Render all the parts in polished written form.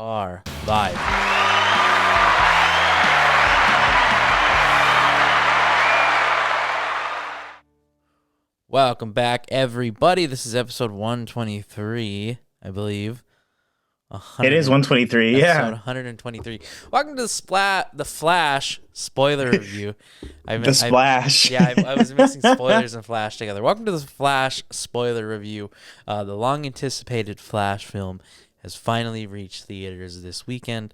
are live. Welcome back, everybody. This is episode 123, I believe. It is 123, Episode yeah. 123. Welcome to the Flash spoiler review. The splash. I was mixing spoilers and Flash together. Welcome to the Flash spoiler review. The long-anticipated Flash film has finally reached theaters this weekend,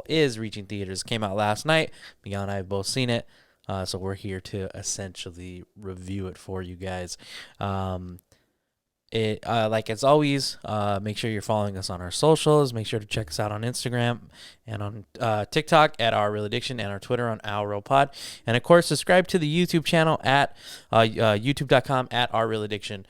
is reaching theaters. Came out last night. Miguel and I have both seen it, so we're here to essentially review it for you guys. Like as always, make sure you're following us on our socials. Make sure to check us out on Instagram and on TikTok at Our Real Addiction, and our Twitter on Our Real Pod. And of course, subscribe to the YouTube channel at youtube.com at Our Real Addiction,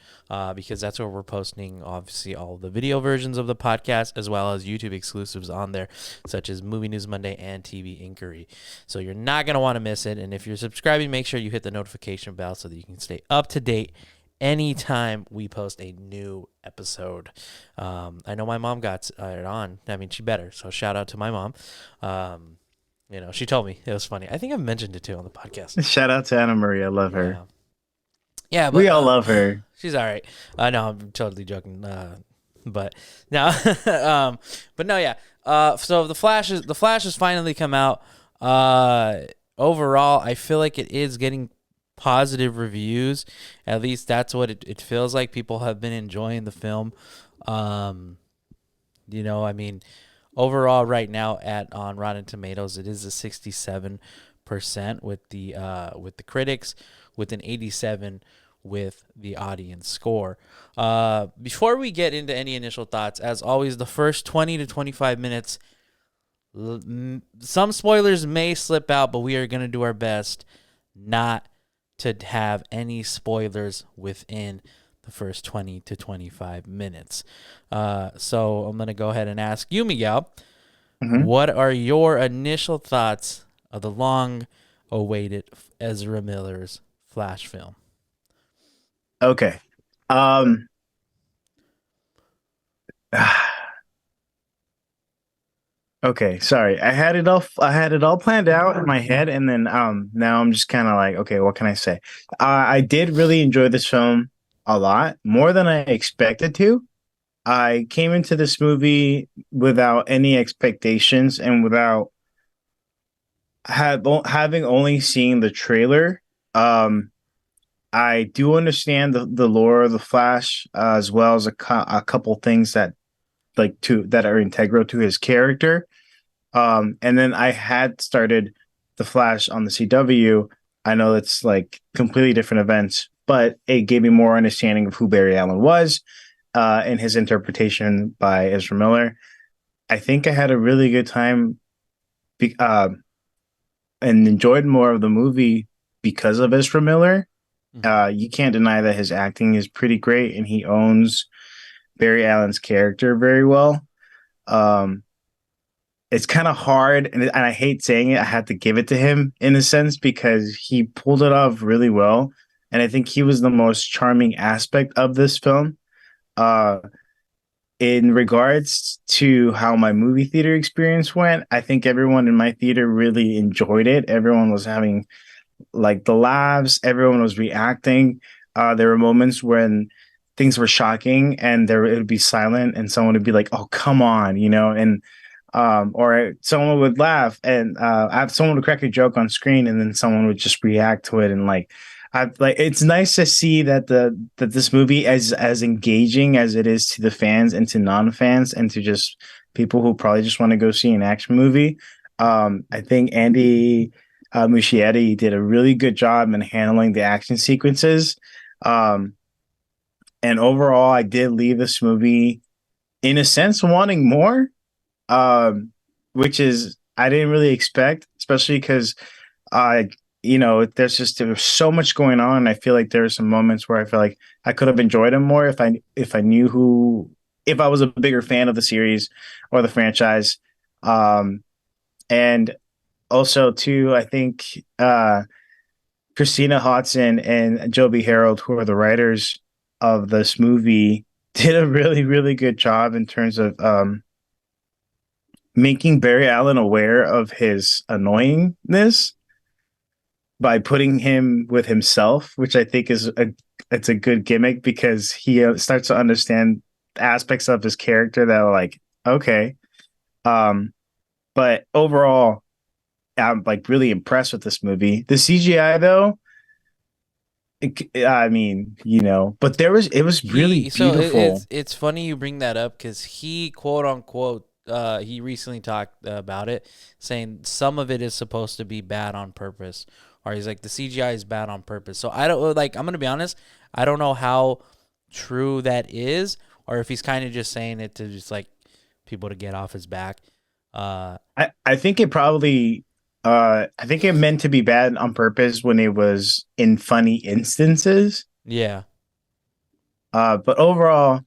because that's where we're posting obviously all the video versions of the podcast, as well as YouTube exclusives on there, such as Movie News Monday and TV Inquiry. So you're not going to want to miss it. And if you're subscribing, make sure you hit the notification bell so that you can stay up to date anytime we post a new episode. I know my mom got it on. I mean, she better. So shout out to my mom. She told me. It was funny. I think I've mentioned it too on the podcast. Shout out to Anna Marie. I love her. Yeah, but we all love her. She's all right. No, I'm totally joking. But no, but no, yeah. So the Flash has finally come out. Overall, I feel like it is getting positive reviews. At least that's what it feels like. People have been enjoying the film. I mean, overall right now on Rotten Tomatoes, it is a 67% with the critics, with an 87 with the audience score. Before we get into any initial thoughts, as always, the first 20 to 25 minutes, some spoilers may slip out, but we are going to do our best not to have any spoilers within the first 20 to 25 minutes. So I'm going to go ahead and ask you, Miguel, what are your initial thoughts of the long-awaited Ezra Miller's Flash film? Okay. Okay, sorry. I had it all planned out in my head, and then now I'm just kind of like, okay, what can I say? I did really enjoy this film a lot, more than I expected to. I came into this movie without any expectations and without having only seen the trailer. I do understand the lore of the Flash, as well as a couple things that are integral to his character. And then I had started the Flash on the CW. I know it's like completely different events, but it gave me more understanding of who Barry Allen was, and his interpretation by Ezra Miller. I think I had a really good time, and enjoyed more of the movie because of Ezra Miller. You can't deny that his acting is pretty great, and he owns Barry Allen's character very well. It's kind of hard, and I hate saying it. I had to give it to him in a sense because he pulled it off really well, and I think he was the most charming aspect of this film. In regards to how my movie theater experience went, I think everyone in my theater really enjoyed it. Everyone was having like the laughs. Everyone was reacting. There were moments when things were shocking and it would be silent and someone would be like, "Oh, come on," and or someone would laugh and someone would crack a joke on screen and then someone would just react to it. And it's nice to see that that this movie, as engaging as it is to the fans and to non-fans and to just people who probably just want to go see an action movie. I think Andy Muschietti did a really good job in handling the action sequences. And overall, I did leave this movie, in a sense, wanting more, which is I didn't really expect, especially because there was so much going on. I feel like there are some moments where I feel like I could have enjoyed him more if I knew if I was a bigger fan of the series or the franchise. And also too, I think Christina Hodson and Joby Harold, who are the writers of this movie, did a really, really good job in terms of making Barry Allen aware of his annoyingness by putting him with himself, which I think is a it's a good gimmick because he starts to understand aspects of his character that are like okay. Um, but overall, I'm like really impressed with this movie. The CGI though, I mean, but it was really beautiful. It's funny you bring that up because he quote unquote he recently talked about it, saying some of it is supposed to be bad on purpose, or he's like the CGI is bad on purpose. So I don't like. I'm gonna be honest. I don't know how true that is, or if he's kind of just saying it to just like people to get off his back. Uh, I think it probably I think it meant to be bad on purpose when it was in funny instances. yeah. But overall,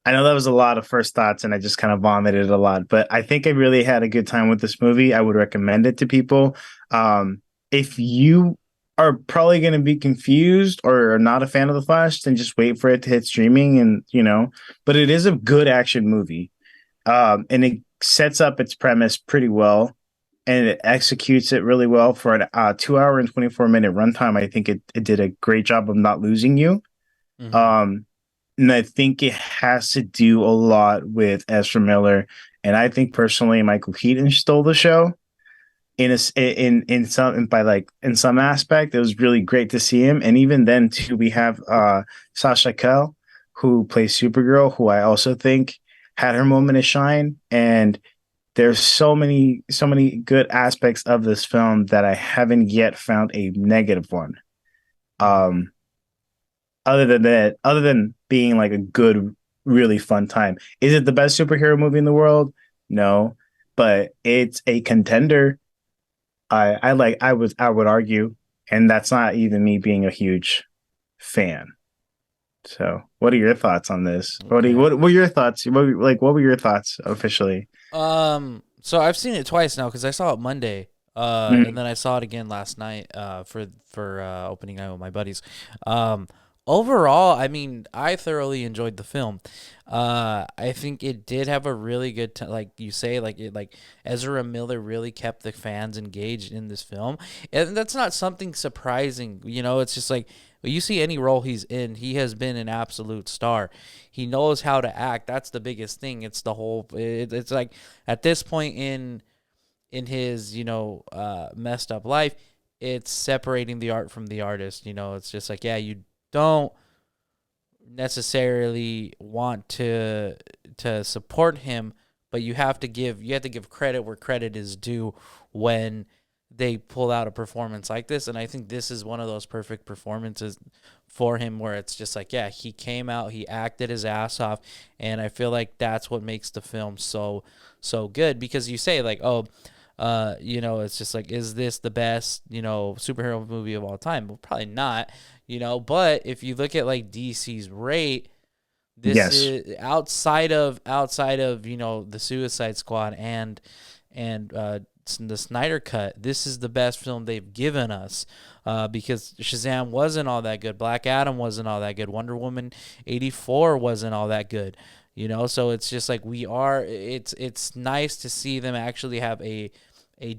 I know that was a lot of first thoughts and I just kind of vomited a lot, but I think I really had a good time with this movie. I would recommend it to people. If you are probably going to be confused or are not a fan of The Flash, then just wait for it to hit streaming but it is a good action movie. And it sets up its premise pretty well and it executes it really well for an 2 hour and 24-minute runtime. I think it did a great job of not losing you. Mm-hmm. Um, and I think it has to do a lot with Ezra Miller. And I think personally, Michael Keaton stole the show in some aspect. It was really great to see him. And even then, too, we have Sasha Kell, who plays Supergirl, who I also think had her moment of shine. And there's so many good aspects of this film that I haven't yet found a negative one. Mm-hmm. Um, other than being like a good, really fun time. Is it the best superhero movie in the world? No, but it's a contender. I would argue, and that's not even me being a huge fan. So, what are your thoughts on this? Okay. What were your thoughts? What were your thoughts officially? So I've seen it twice now because I saw it Monday, and Mm, then I saw it again last night, for opening night with my buddies. Um, Overall, I mean, I thoroughly enjoyed the film. I think it did have a really good time, like you say, like Ezra Miller really kept the fans engaged in this film, and that's not something surprising. It's just like you see any role he's in, he has been an absolute star. He knows how to act. That's the biggest thing. It's the whole. It's like at this point in his messed up life, it's separating the art from the artist. It's just like yeah, you don't necessarily want to support him, but you have to give credit where credit is due when they pull out a performance like this. And I think this is one of those perfect performances for him where it's just like yeah, he came out, he acted his ass off, and I feel like that's what makes the film so good. Because you say like it's just like, is this the best, superhero movie of all time? Well, probably not, but if you look at like DC's rate, this yes. is outside of the Suicide Squad and the Snyder Cut. This is the best film they've given us, because Shazam wasn't all that good, Black Adam wasn't all that good, Wonder Woman 84 wasn't all that good. So it's just like it's nice to see them actually have a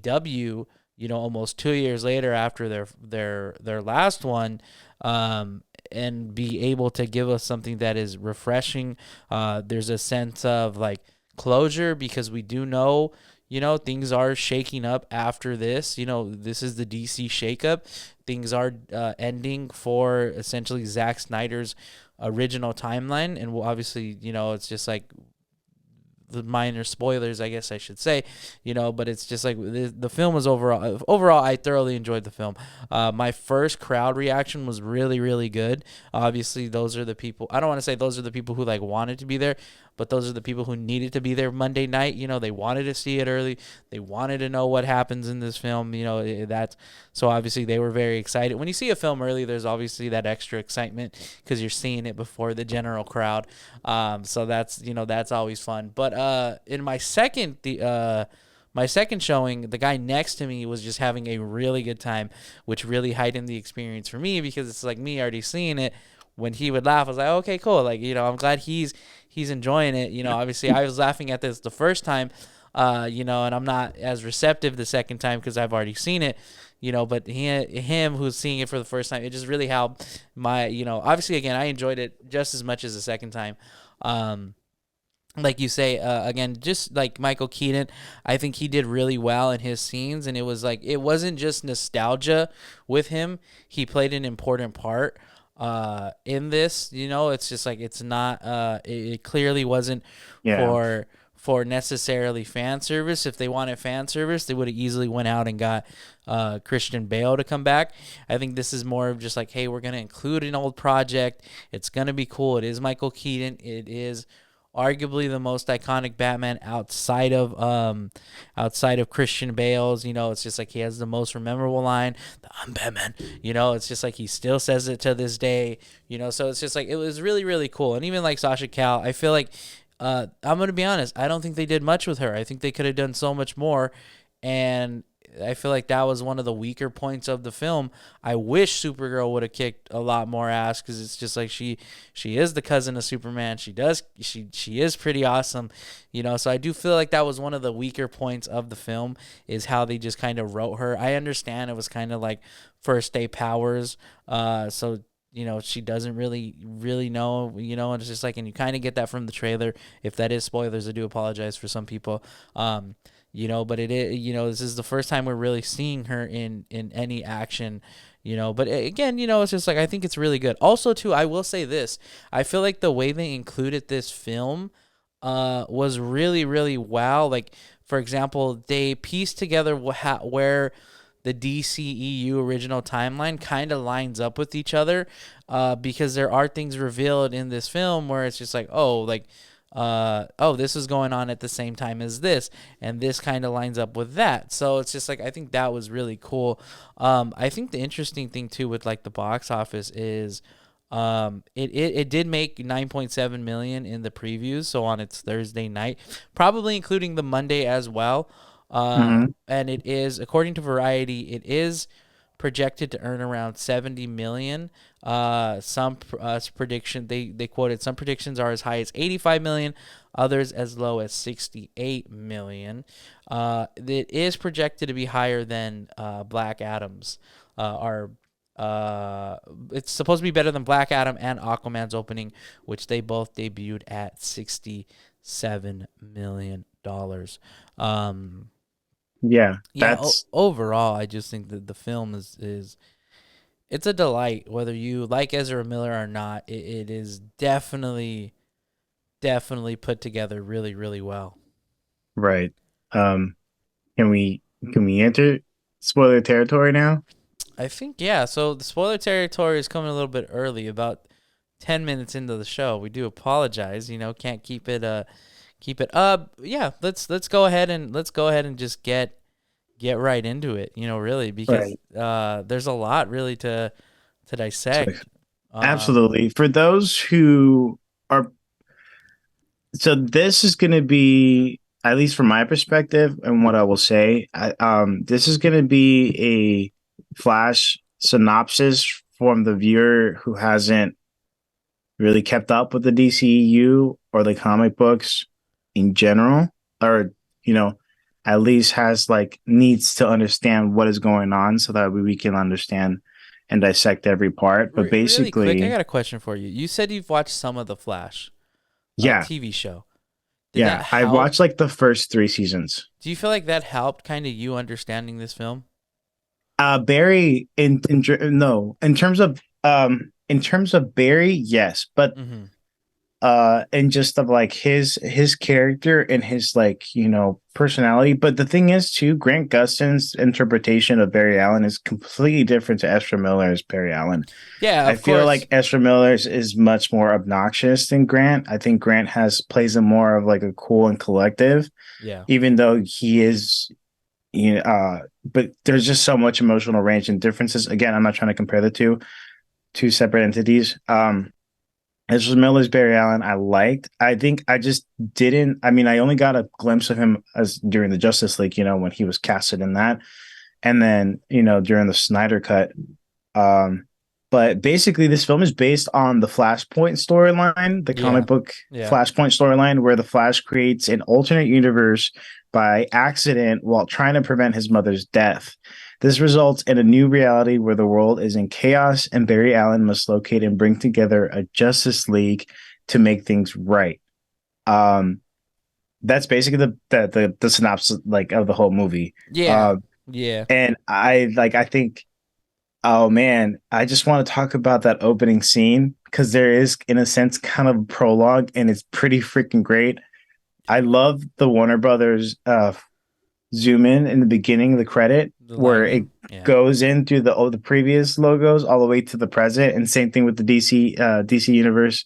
W, almost 2 years later after their last one, and be able to give us something that is refreshing. There's a sense of like closure because we do know, things are shaking up after this. This is the DC shakeup. Things are ending for essentially Zack Snyder's original timeline, and obviously, it's just like the minor spoilers, I guess I should say, but it's just like the film was overall, I thoroughly enjoyed the film. My first crowd reaction was really, really good. Obviously, those are the people, I don't want to say those are the people who like wanted to be there, but those are the people who needed to be there Monday night. They wanted to see it early. They wanted to know what happens in this film. That's so obviously they were very excited. When you see a film early, there's obviously that extra excitement because you're seeing it before the general crowd. So that's always fun. But in my second showing, the guy next to me was just having a really good time, which really heightened the experience for me because it's like me already seeing it. When he would laugh, I was like, okay, cool. Like, I'm glad he's enjoying it. Obviously I was laughing at this the first time. and I'm not as receptive the second time because I've already seen it, but him who's seeing it for the first time, it just really helped obviously, again, I enjoyed it just as much as the second time. Um, like you say, again, just like Michael Keaton, I think he did really well in his scenes, and it was like it wasn't just nostalgia with him. He played an important part in this. It's just like it's not. It clearly wasn't Yeah. for necessarily fan service. If they wanted fan service, they would have easily went out and got Christian Bale to come back. I think this is more of just like, hey, we're gonna include an old project. It's gonna be cool. It is Michael Keaton. It is arguably the most iconic Batman outside of Christian Bale's. It's just like he has the most memorable line, "I'm Batman." It's just like he still says it to this day. So it's just like it was really really cool. And even like Sasha Cal, I feel like I'm gonna be honest, I don't think they did much with her. I think they could have done so much more, and I feel like that was one of the weaker points of the film. I wish Supergirl would have kicked a lot more ass because it's just like she is the cousin of Superman. She is pretty awesome, So I do feel like that was one of the weaker points of the film is how they just kind of wrote her. I understand it was kind of like first day powers, so she doesn't really know, and it's just like, and you kind of get that from the trailer. If that is spoilers, I do apologize for some people. But it is, this is the first time we're really seeing her in any action, but again, it's just like, I think it's really good. Also too, I will say this, I feel like the way they included this film was really really wow. Like, for example, they pieced together where the DCEU original timeline kind of lines up with each other, because there are things revealed in this film where it's just like, oh, like, this is going on at the same time as this, and this kind of lines up with that. So it's just like, I think that was really cool. I think the interesting thing too with like the box office is, it did make 9.7 million in the previews, so on its Thursday night, probably including the Monday as well. Hmm. And it is, according to Variety, it is projected to earn around 70 million. Some prediction they quoted some predictions are as high as 85 million, others as low as 68 million. It is projected to be higher than Black Adam's. It's supposed to be better than Black Adam and Aquaman's opening, which they both debuted at $67 million. Yeah. Yeah, That's overall, I just think that the film is it's a delight. Whether you like Ezra Miller or not, it is definitely put together really really well. right. Um, can we can we enter spoiler territory now? I think, yeah. So the spoiler territory is coming a little bit early, about 10 minutes into the show. We do apologize. Can't keep it up. Yeah, let's go ahead and just get right into it. Really, because Right. there's a lot really to So dissect. Um, absolutely. For those who are, so this is going to be, at least from my perspective and what I will say, this is going to be a flash synopsis from the viewer who hasn't really kept up with the DCEU or the comic books in general, or, you know, at least has like needs to understand what is going on so that we can understand and dissect every part. But Really quick, I basically, got a question for you. You said you've watched some of the Flash yeah, TV show. Did that yeah, I help? watched like the first three seasons. Do you feel like that helped kind of you understanding this film? Barry no, in terms of Barry, yes, but Mm-hmm. and just of like his character and his like personality. But the thing is too, Grant Gustin's interpretation of Barry Allen is completely different to Ezra Miller's Barry Allen. Yeah, I of feel course. like Ezra Miller's is much more obnoxious than Grant. I think Grant has plays a more of like a cool and collective, Yeah. even though he is but there's just so much emotional range and differences. Again, I'm not trying to compare the two separate entities. Ezra Miller's Barry Allen, I liked. I think I just didn't. I mean, I only got a glimpse of him as during the Justice League, when he was casted in that, and then during the Snyder cut. Um, but basically, this film is based on the Flashpoint storyline, the comic Yeah. book Yeah. Flashpoint storyline, where the Flash creates an alternate universe by accident while trying to prevent his mother's death. This results in a new reality where the world is in chaos, and Barry Allen must locate and bring together a Justice League to make things right. Um, that's basically the synopsis like of the whole movie. Yeah. Uh, Yeah. and I think, oh man, I just want to talk about that opening scene because there is, in a sense, kind of a prologue, and it's pretty freaking great. I love the Warner Brothers zoom in the beginning of the credit The where it lighting. Yeah. goes in through the previous logos all the way to the present, and same thing with the DC Universe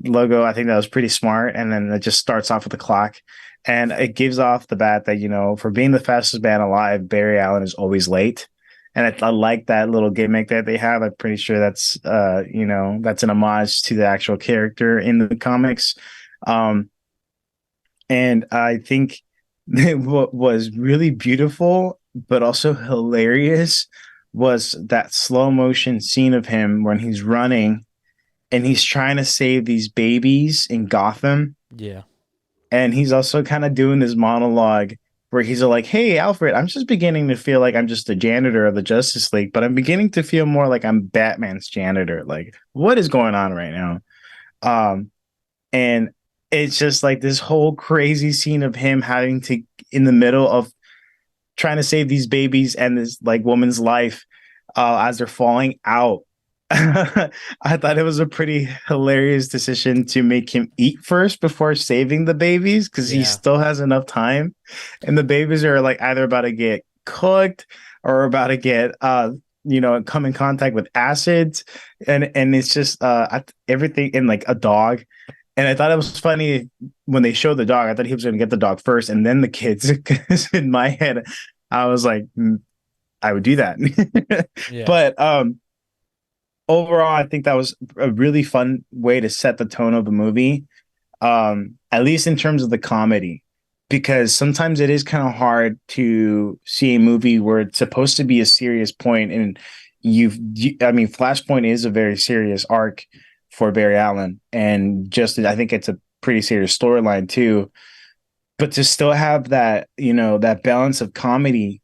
logo. I think that was pretty smart, and then it just starts off with the clock, and it gives off the bat that for being the fastest man alive, Barry Allen is always late. And I like that little gimmick that they have. I'm pretty sure that's an homage to the actual character in the comics. Um, and I think what was really beautiful, but also hilarious, was that slow motion scene of him when he's running and he's trying to save these babies in Gotham. Yeah. And he's also kind of doing this monologue where he's like, "Hey, Alfred, I'm just beginning to feel like I'm just a janitor of the Justice League, but I'm beginning to feel more like I'm Batman's janitor. Like, what is going on right now?" Um, and it's just like this whole crazy scene of him having to, in the middle of trying to save these babies and this like woman's life, as they're falling out. I thought it was a pretty hilarious decision to make him eat first before saving the babies because he Yeah. still has enough time, and the babies are like either about to get cooked or about to get come in contact with acids, and it's just everything in like a dog. And I thought it was funny when they showed the dog. I thought he was going to get the dog first and then the kids. Because in my head, I was like, I would do that. Yeah. But overall, I think that was a really fun way to set the tone of the movie, at least in terms of the comedy, because sometimes it is kind of hard to see a movie where it's supposed to be a serious point, and I mean, Flashpoint is a very serious arc for Barry Allen, and just I think it's a pretty serious storyline too. But to still have that, that balance of comedy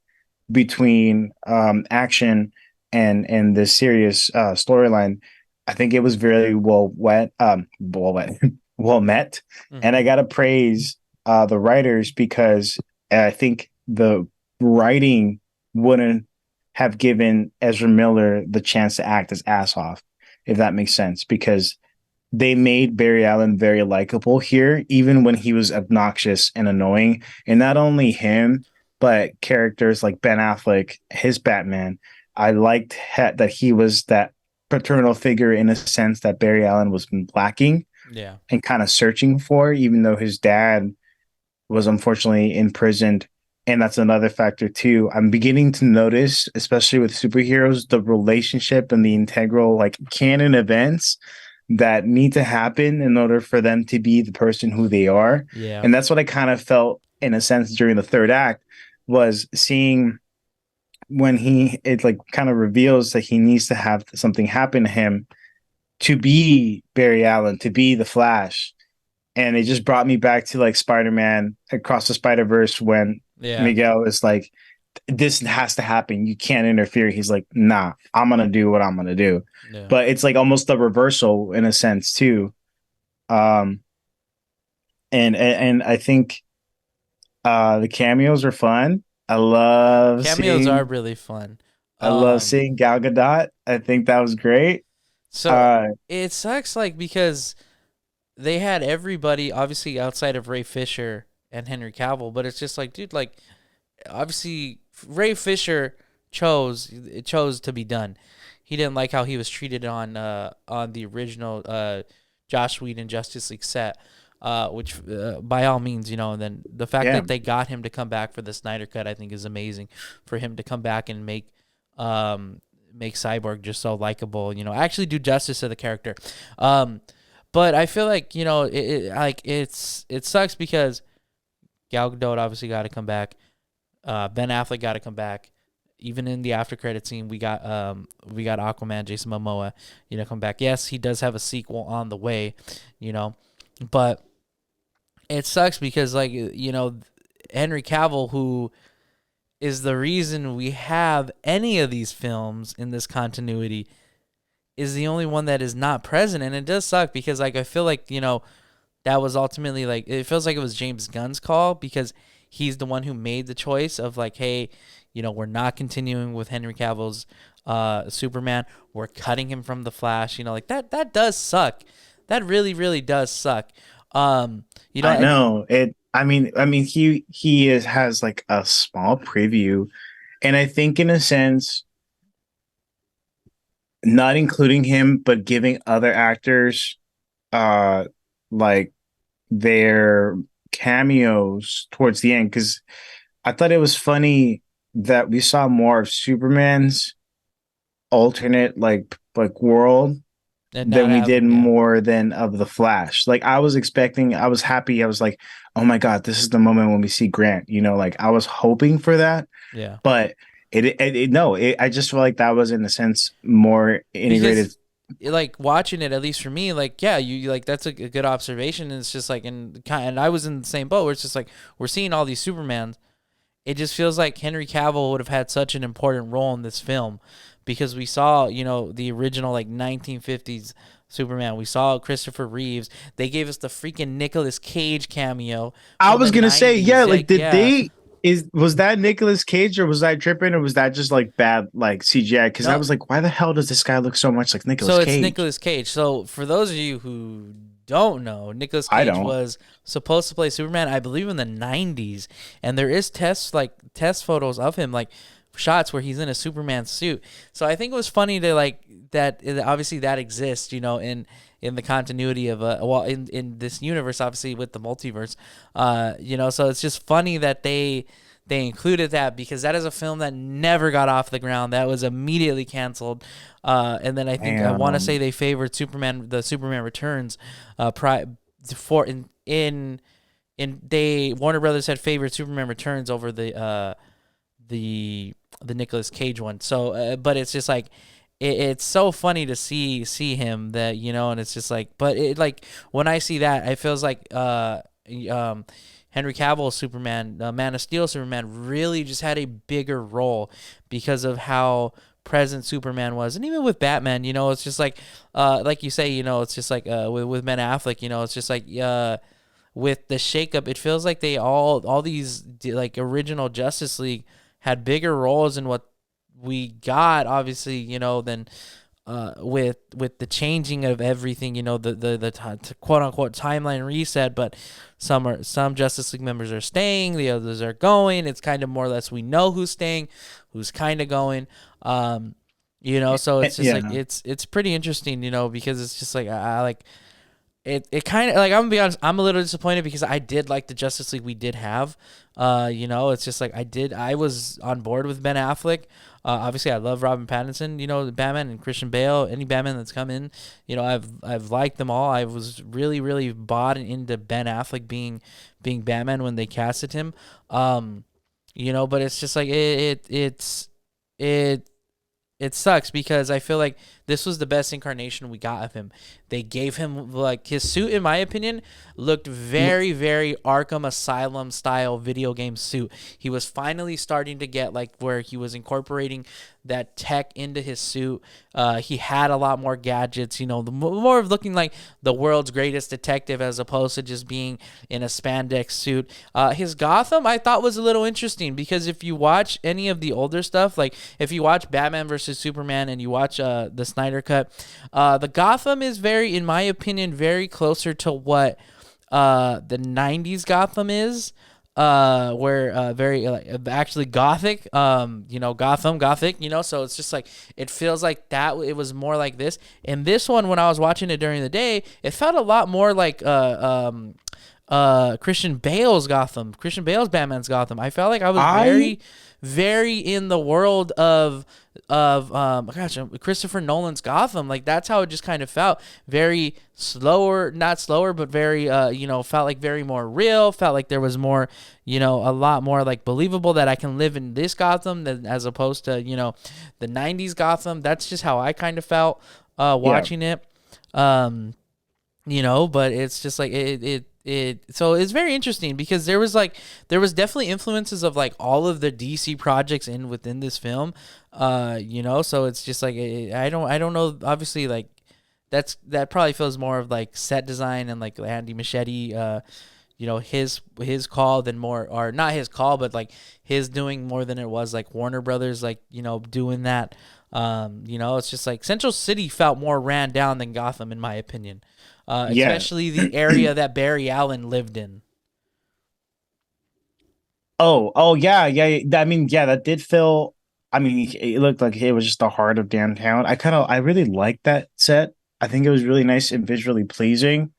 between action and this serious storyline, I think it was very well met. And I Hmm. gotta praise the writers because I think the writing wouldn't have given Ezra Miller the chance to act his ass off, if that makes sense, because they made Barry Allen very likable here, even when he was obnoxious and annoying. And not only him, but characters like Ben Affleck, his Batman. I liked that he was that paternal figure in a sense that Barry Allen was lacking Yeah. and kind of searching for, even though his dad was unfortunately imprisoned. And that's another factor too. I'm beginning to notice, especially with superheroes, the relationship and the integral like canon events that need to happen in order for them to be the person who they are. Yeah. And that's what I kind of felt in a sense during the third act, was seeing when it like kind of reveals that he needs to have something happen to him to be Barry Allen, to be the Flash. And it just brought me back to like Spider-Man Across the Spider-Verse when Yeah. Miguel is like, this has to happen. You can't interfere. He's like, nah, I'm gonna do what I'm gonna do. Yeah. But it's like almost a reversal in a sense too. Um, and I think the cameos are fun. I love Cameos are seeing really fun. I love Um, seeing Gal Gadot. I think that was great. so Uh, it sucks, like, because they had everybody obviously outside of Ray Fisher and Henry Cavill, but it's just like, dude, like, obviously Ray Fisher chose to be done. He didn't like how he was treated on the original Josh Whedon Justice League set, which by all means, and then the fact yeah, that they got him to come back for the Snyder cut, I think is amazing. For him to come back and um make Cyborg just so likable, actually do justice to the character. But I feel like it sucks because Gal Gadot obviously got to come back. Ben Affleck got to come back. Even in the after credit scene, we got Aquaman, Jason Momoa, come back. Yes, he does have a sequel on the way, you know, but it sucks because, like, Henry Cavill, who is the reason we have any of these films in this continuity, is the only one that is not present. And it does suck because like I feel like, that was ultimately like, it feels like it was James Gunn's call because he's the one who made the choice of like, hey, we're not continuing with Henry Cavill's Superman. We're cutting him from the Flash. Like that does suck. That really, really does suck. I know it. I mean, has like a small preview, and I think in a sense, not including him, but giving other actors, uh, like their cameos towards the end, because I thought it was funny that we saw more of Superman's alternate like world and not than we have did him. Yeah, more than of the Flash. Like I was happy. I was like, oh my God, this is the moment when we see Grant. Like I was hoping for that, yeah. but I just feel like that was in a sense more Because integrated. like watching it, at least for me, like yeah, you like that's a good observation. And it's just like and I was in the same boat where it's just like we're seeing all these Supermans. It just feels like Henry Cavill would have had such an important role in this film because we saw, the original like 1950s Superman. We saw Christopher Reeves. They gave us the freaking Nicolas Cage cameo I from was the gonna say, yeah, 90s. like Like, did yeah. they is was that Nicolas Cage or was I tripping or was that just like bad like CGI? Because I No, was like, why the hell does this guy look so much like Nicolas so it's Cage? Nicolas Cage. So for those of you who don't know, Nicolas I Cage don't. was supposed to play Superman, I believe, in the 90s, and there is test photos of him, like shots where he's in a Superman suit. So I think it was funny to like that. Obviously, that exists, in the continuity of in this universe, obviously with the multiverse. So it's just funny that they included that because that is a film that never got off the ground. That was immediately canceled. And then I want to say Damn. they favored the Superman Returns, for in they Warner Brothers had favored Superman Returns over the the Nicolas Cage one. So, but it's just like it's so funny to see him that and it's just like, but it like when I see that, it feels like um Henry Cavill Superman, Man of Steel Superman, really just had a bigger role because of how present Superman was, and even with Batman, it's just like you say, it's just like with Ben Affleck, it's just like with the shakeup, it feels like they all these like original Justice League had bigger roles in what we got, obviously, than with the changing of everything, the quote unquote timeline reset. But some Justice League members are staying, the others are going. It's kind of more or less we know who's staying, who's kind of going. So it's just like Yeah. it's pretty interesting, because it's just like I like it kind of like, I'm gonna be honest, I'm a little disappointed because I did like the Justice League we did have. It's just like I was on board with Ben Affleck. Obviously I love Robin Pattinson, Batman, and Christian Bale. Any Batman that's come in, I've liked them all. I was really, really bought into Ben Affleck being Batman when they casted him. But it's just like it it sucks because I feel like this was the best incarnation we got of him. They gave him like his suit, in my opinion, looked very, very Arkham Asylum style video game suit. He was finally starting to get like where he was incorporating that tech into his suit. He had a lot more gadgets, the more of looking like the world's greatest detective as opposed to just being in a spandex suit. His Gotham I thought was a little interesting because if you watch any of the older stuff, like if you watch Batman versus Superman and you watch the Snyder Cut, the Gotham is very, in my opinion, very closer to what the 90s Gotham is, where very like actually gothic, Gotham gothic, so it's just like it feels like that it was more like this. And this one, when I was watching it during the day, it felt a lot more like Christian Bale's Gotham, Christian Bale's Batman's Gotham. I felt like I was I very, very in the world of Christopher Nolan's Gotham. Like that's how it just kind of felt. Very slower, not slower, but very felt like very more real. Felt like there was more, a lot more like believable that I can live in this Gotham than as opposed to the 90s Gotham. That's just how I kind of felt yeah. watching it. But it's just like So it's very interesting because there was definitely influences of like all of the DC projects in within this film, so it's just like I don't know, obviously, like that probably feels more of like set design and like Andy Machete, his call than more, or not his call, but like his doing more than it was like Warner Brothers, like, doing that. It's just like Central City felt more ran down than Gotham, in my opinion, Yeah. especially the area that Barry Allen lived in. Oh, yeah, yeah. I mean, yeah, that did feel. I mean, it looked like it was just the heart of downtown. I really liked that set. I think it was really nice and visually pleasing.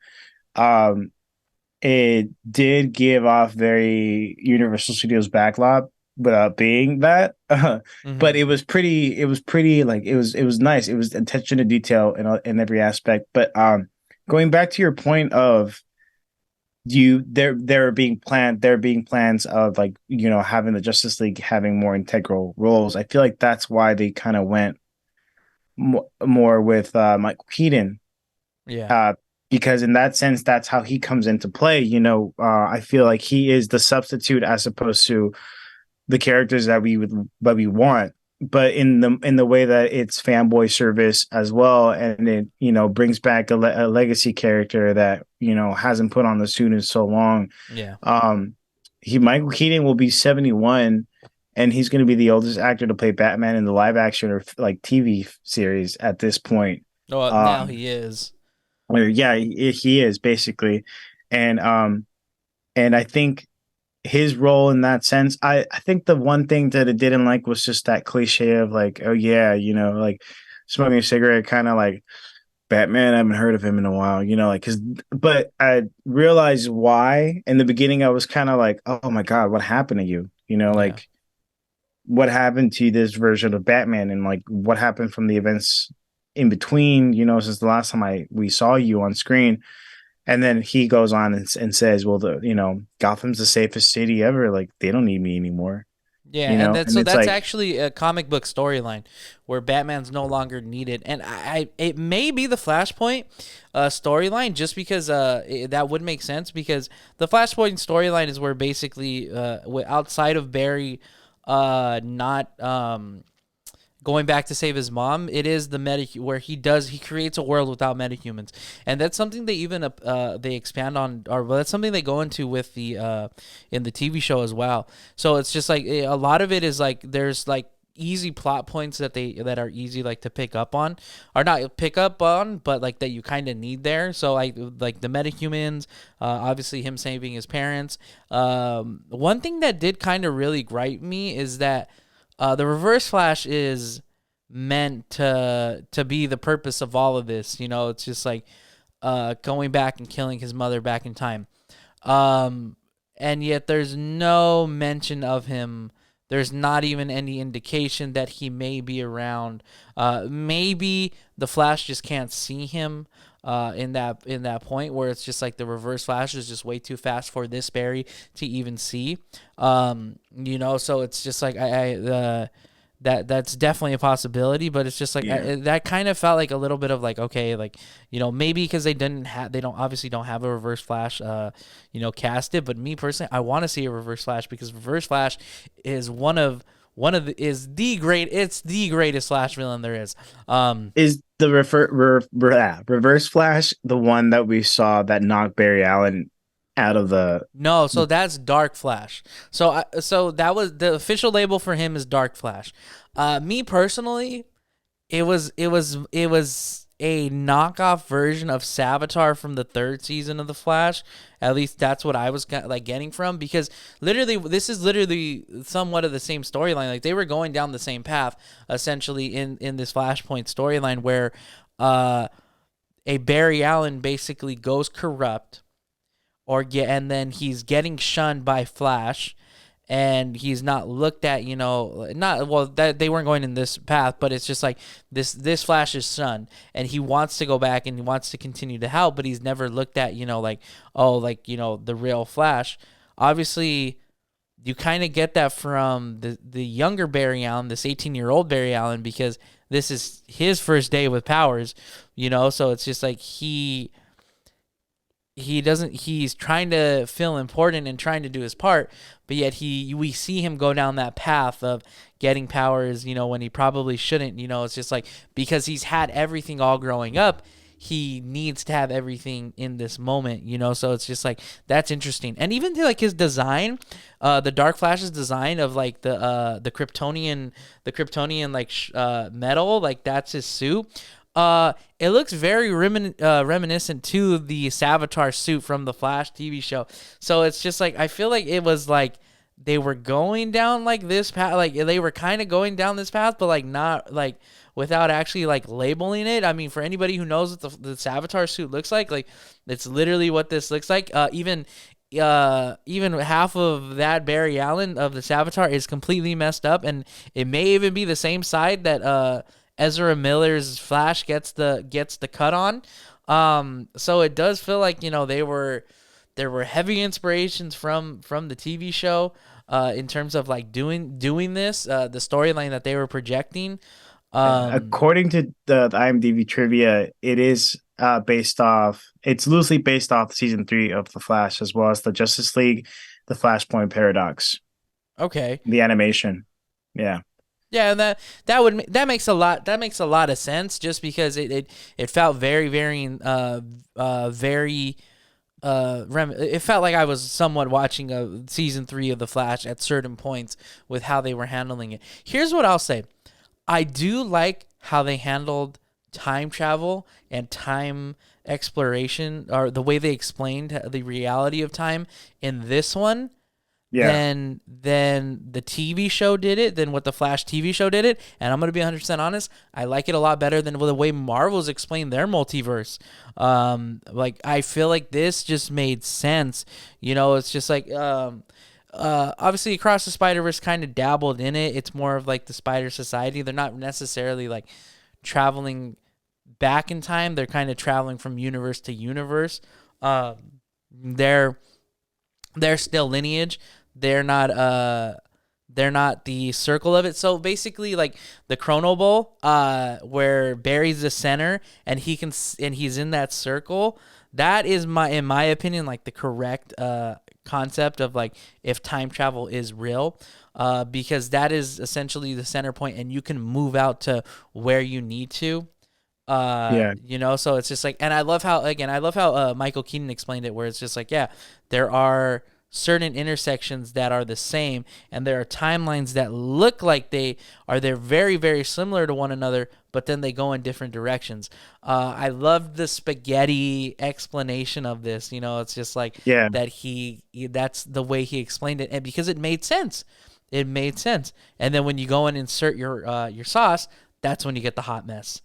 Um, it did give off very Universal Studios backlot without being that. But Mm-hmm. it was pretty like it was nice. It was attention to detail in every aspect. But going back to your point of there being plans of like having the Justice League having more integral roles. I feel like that's why they kind of went more with Michael Keaton, Yeah. uh, because in that sense, that's how he comes into play. I feel like he is the substitute as opposed to the characters that we want, but in the way that it's fanboy service as well, and it brings back a legacy character that hasn't put on the suit in so long. Yeah. um he Michael Keaton will be 71, and he's going to be the oldest actor to play Batman in the live action or like TV series at this point. Oh, now um he is. where yeah, he is basically. And um and I think his role in that sense, I think the one thing that it didn't like was just that cliche of like, oh yeah, like smoking a cigarette, kind of like Batman. I haven't heard of him in a while, like, but I realized why. In the beginning, I was kind of like, oh my God, what happened to you? Yeah. Like, what happened to this version of Batman, and like what happened from the events in between, since the last time we saw you on screen. And then he goes on and says, well, Gotham's the safest city ever. Like, they don't need me anymore, Yeah, and and it's that's like, actually a comic book storyline where Batman's no longer needed, and it may be the Flashpoint storyline, just because that would make sense, because the Flashpoint storyline is where basically outside of Barry not going back to save his mom, it is the meta where he creates a world without metahumans, and that's something they even they expand on, or well, that's something they go into with the in the TV show as well. So it's just like a lot of it is like there's like easy plot points that are easy like to pick up on, or not pick up on, but like that you kind of need there. So like the metahumans, obviously him saving his parents. One thing that did kind of really gripe me is that the Reverse Flash is meant to be the purpose of all of this. It's just like going back and killing his mother back in time. Um, and yet there's no mention of him. There's not even any indication that he may be around. Maybe the Flash just can't see him. In that point where it's just like the Reverse Flash is just way too fast for this Barry to even see. So it's just like that's definitely a possibility, but it's just like yeah. that kind of felt like a little bit of like, okay, like, maybe because they don't obviously don't have a Reverse Flash casted. But me personally, I want to see a Reverse Flash, because Reverse Flash is it's the greatest Flash villain there is. Is the Reverse Flash the one that we saw that knocked Barry Allen out of No, so the that's Dark Flash. So that was the official label for him is Dark Flash. Me personally, it was a knockoff version of Savitar from the third season of the Flash. At least that's what I was like getting from, because literally this is literally somewhat of the same storyline. Like, they were going down the same path essentially in this Flashpoint storyline where a Barry Allen basically goes corrupt, and then he's getting shunned by Flash, and he's not looked at, not well, that they weren't going in this path, but it's just like this Flash's son, and he wants to go back and he wants to continue to help, but he's never looked at, like, oh, like, the real Flash. Obviously, you kind of get that from the younger Barry Allen, this 18-year-old Barry Allen, because this is his first day with powers, so it's just like he doesn't he's trying to feel important and trying to do his part, but yet he we see him go down that path of getting powers, when he probably shouldn't. It's just like, because he's had everything all growing up, he needs to have everything in this moment. So it's just like, that's interesting. And even like his design, the Dark Flash's design of like the Kryptonian like metal, like that's his suit. It looks very reminiscent to the Savitar suit from the Flash TV show. So it's just like, I feel like it was like they were going down like this path, like they were kind of going down this path, but like not like without actually like labeling it. I mean, for anybody who knows what the Savitar suit looks like it's literally what this looks like. Even half of that Barry Allen of the Savitar is completely messed up, and it may even be the same side that Ezra Miller's Flash gets the cut on. So it does feel like, there were heavy inspirations from the TV show, in terms of like doing this, the storyline that they were projecting. Yeah, Um, according to the IMDb trivia, it is based off. It's loosely based off season 3 of The Flash, as well as the Justice League, the Flashpoint Paradox, okay. the animation. Yeah, Yeah, and that makes a lot of sense, just because it felt very very very it felt like I was somewhat watching a season 3 of The Flash at certain points with how they were handling it. Here's what I'll say. I do like how they handled time travel and time exploration, or the way they explained the reality of time in this one, yeah, than the TV show did it, than what the Flash TV show did it. And I'm gonna be 100% honest, I like it a lot better than the way Marvel's explained their multiverse. Like, I feel like this just made sense. It's just like, obviously Across the Spider-Verse kind of dabbled in it. It's more of like the Spider Society. They're not necessarily like traveling back in time. They're kind of traveling from universe to universe. They're still lineage. They're not they're not the circle of it. So basically, like the Chrono Bowl, where Barry's the center and he's in that circle. That is, in my opinion, like the correct concept of like, if time travel is real, because that is essentially the center point, and you can move out to where you need to. yeah, So it's just like, and I love how Michael Keaton explained it, where it's just like, yeah, there are certain intersections that are the same, and there are timelines that look like they're very very similar to one another, but then they go in different directions. I love the spaghetti explanation of this. It's just like yeah, that that's the way he explained it, and because it made sense. It made sense. And then when you go and insert your sauce, that's when you get the hot mess.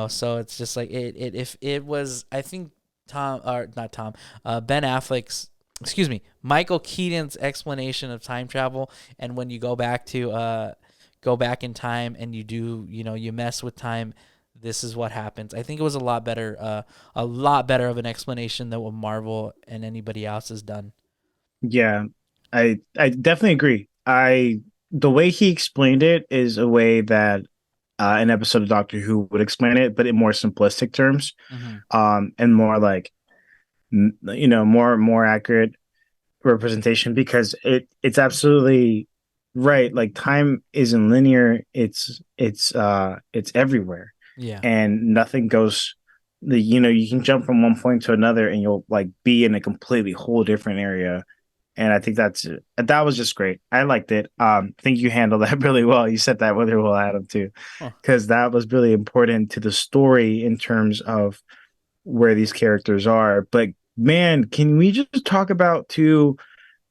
So it's just like, if it was, I think, Tom, or not Tom, Ben Affleck's, excuse me, Michael Keaton's explanation of time travel, and when you go back in time and you do, you mess with time, this is what happens. I think it was a lot better of an explanation than what Marvel and anybody else has done. yeah. I definitely agree. The way he explained it is a way that an episode of Doctor Who would explain it, but in more simplistic terms, Hmm. and more like more accurate representation, because it's absolutely right. Like, time isn't linear. It's everywhere, Yeah. and nothing goes. You can jump from one point to another, and you'll like be in a completely whole different area. And I think that was just great. I liked it. I think you handled that really well. You said that really well, Adam, too, Huh. because that was really important to the story in terms of where these characters are. But man, can we just talk about too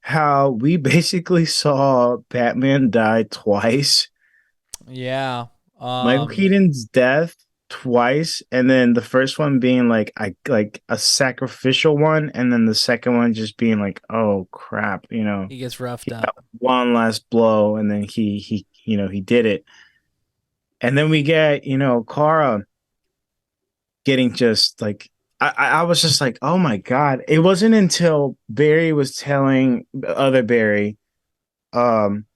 how we basically saw Batman die twice? Yeah. Michael Keaton's death twice, and then the first one being like a sacrificial one, and then the second one just being like, oh crap, He gets roughed he got up. one last blow, and then he did it. And then we get, Kara getting just like, I was just like, oh my God. It wasn't until Barry was telling the other Barry, um,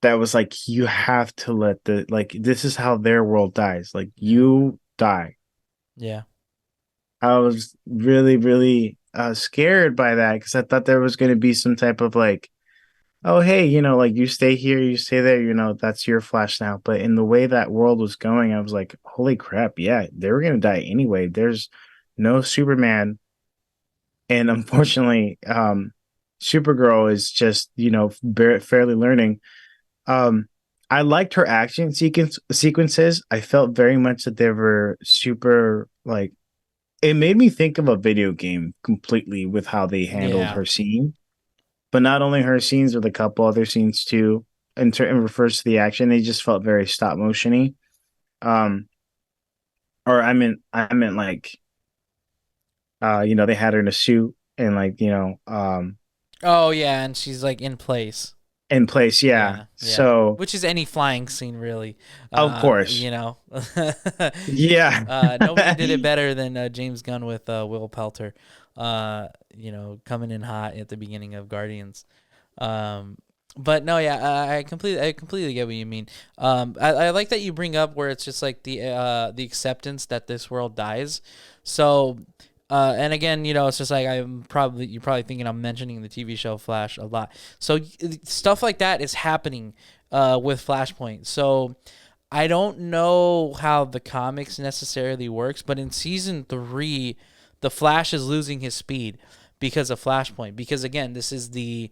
that was like, you have to let this is how their world dies. Like, Yeah. you die. Yeah. I was really, really scared by that because I thought there was going to be some type of like, oh hey, like you stay here, you stay there, that's your Flash now. But in the way that world was going, I was like, holy crap, yeah, they were going to die anyway. There's no Superman, and unfortunately, Supergirl is just fairly learning. Um, I liked her action sequences. I felt very much that they were super like it made me think of a video game completely with how they handled Yeah. her scene. But not only her scenes, with a couple other scenes too. In refers to the action, they just felt very stop motiony. Um, or I meant like, they had her in a suit and like, Oh yeah, and she's like in place. in place. Yeah. Yeah, yeah. So Which is any flying scene really. of course, You know. yeah. Nobody did it better than James Gunn with Will Pelter. Coming in hot at the beginning of Guardians. Um, but no, yeah, I completely get what you mean. I like that you bring up where it's just like the acceptance that this world dies. So, and again, it's just like you're probably thinking I'm mentioning the TV show Flash a lot. So stuff like that is happening, with Flashpoint. So I don't know how the comics necessarily works, but in season 3, the Flash is losing his speed because of Flashpoint. Because again, this is the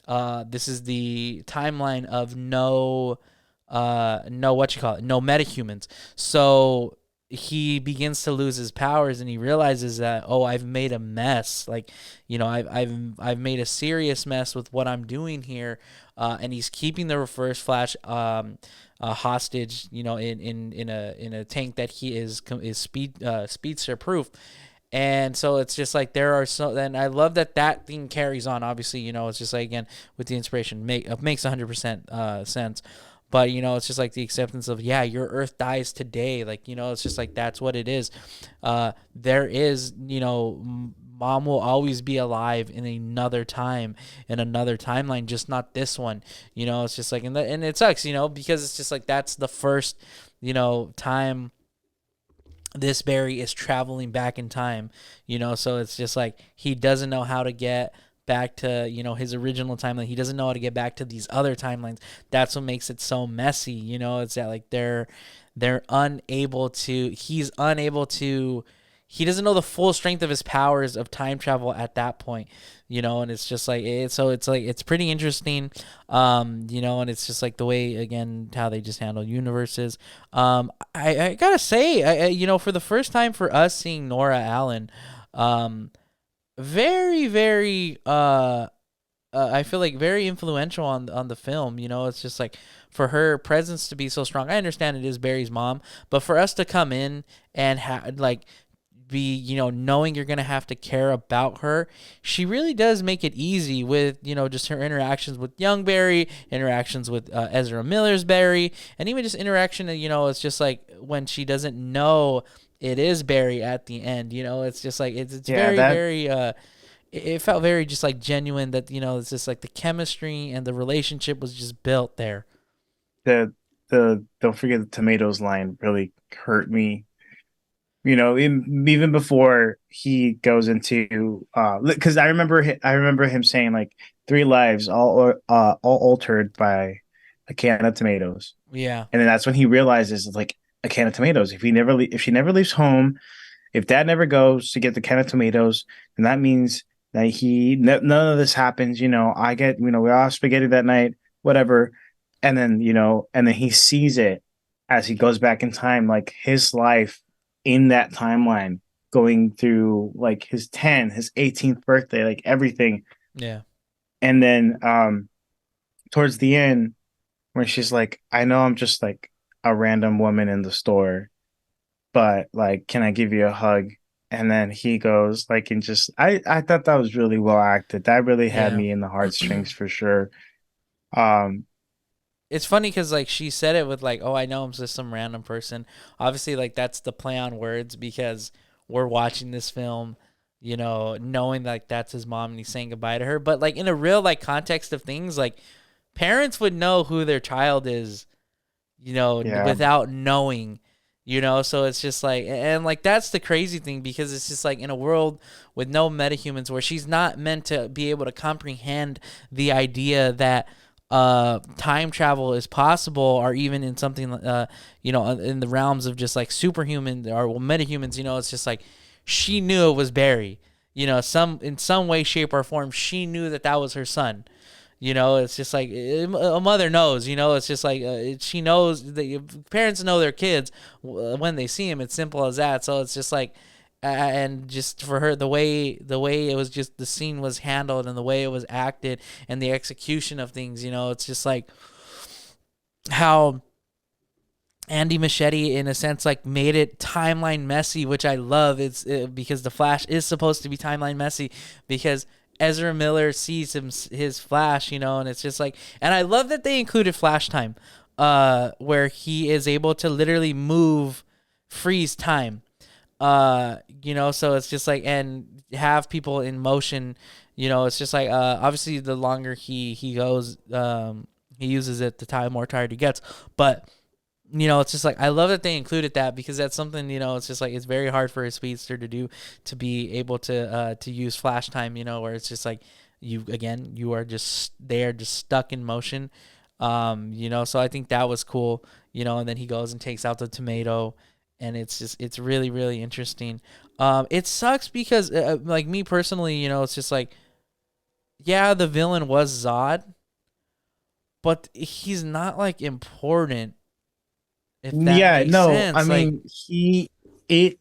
timeline of no what you call it, no metahumans. So he begins to lose his powers, and he realizes that, oh, I've made a mess. Like, I've made a serious mess with what I'm doing here, and he's keeping the Reverse Flash hostage, in a tank that he is speedster proof. And so it's just like there are so, and I love that thing carries on. Obviously, it's just like, again, with the inspiration makes 100% sense. But it's just like the acceptance of, yeah, your Earth dies today. Like, it's just like that's what it is. There is, mom will always be alive in another time, in another timeline, just not this one. It's just like, and it sucks, because it's just like that's the first, time this Barry is traveling back in time, so it's just like he doesn't know how to get back to, his original timeline. He doesn't know how to get back to these other timelines. That's what makes it so messy. It's that like they're unable to he's unable to he doesn't know the full strength of his powers of time travel at that point, and it's just like it's like it's pretty interesting, and it's just like the way, again, how they just handle universes. I gotta say, for the first time for us seeing Nora Allen, very very I feel like very influential on the film. It's just like for her presence to be so strong. I understand it is Barry's mom, but for us to come in and like be, knowing you're going to have to care about her, she really does make it easy with, just her interactions with young Barry, interactions with Ezra Miller's Barry, and even just interaction, it's just like when she doesn't know it is Barry at the end, it's just like, it's Yeah, very, that very, it felt very just like genuine that, it's just like the chemistry and the relationship was just built there. the don't forget the tomatoes line really hurt me. Even before he goes into because I remember him saying like 3 lives all altered by a can of tomatoes. Yeah. And then that's when he realizes, like, a can of tomatoes. If she never leaves home, if dad never goes to get the can of tomatoes, then that means that none of this happens. I get, we all have spaghetti that night, whatever. And then he sees it as he goes back in time, like his life in that timeline, going through like his 18th birthday, like everything. Yeah. And then towards the end, where she's like, I know I'm just like a random woman in the store, but like, can I give you a hug? And then he goes like, and just I thought that was really well acted. That really had Yeah. me in the heartstrings for sure. Um, It's funny because like she said it with like, oh, I know I'm just some random person. Obviously, like that's the play on words because we're watching this film, knowing like that's his mom and he's saying goodbye to her. But like in a real like context of things, like parents would know who their child is, yeah, without knowing. So it's just like, and like that's the crazy thing, because it's just like in a world with no metahumans, where she's not meant to be able to comprehend the idea that time travel is possible, or even in something in the realms of just like superhuman or metahumans. It's just like she knew it was Barry. Some in some way, shape, or form, she knew that that was her son. It's just like a mother knows. It's just like she knows that parents know their kids when they see him. It's simple as that. So it's just like, and just for her, the way it was, just the scene was handled and the way it was acted and the execution of things. It's just like how Andy Machete, in a sense, like made it timeline messy, which I love. It's because the Flash is supposed to be timeline messy, because Ezra Miller sees his Flash, and it's just like, and I love that they included Flash time, where he is able to literally freeze time, so it's just like, and have people in motion, it's just like, obviously the longer he goes, he uses it, the more tired he gets, but it's just like, I love that they included that, because that's something, it's just like, it's very hard for a speedster to do, to be able to use flash time, where it's just like, you are just there, just stuck in motion. So I think that was cool, and then he goes and takes out the tomato, and it's really, really interesting. It sucks because, like me personally, it's just like, yeah, the villain was Zod, but he's not like important, if that Yeah, makes no, I sense. Like, mean, it,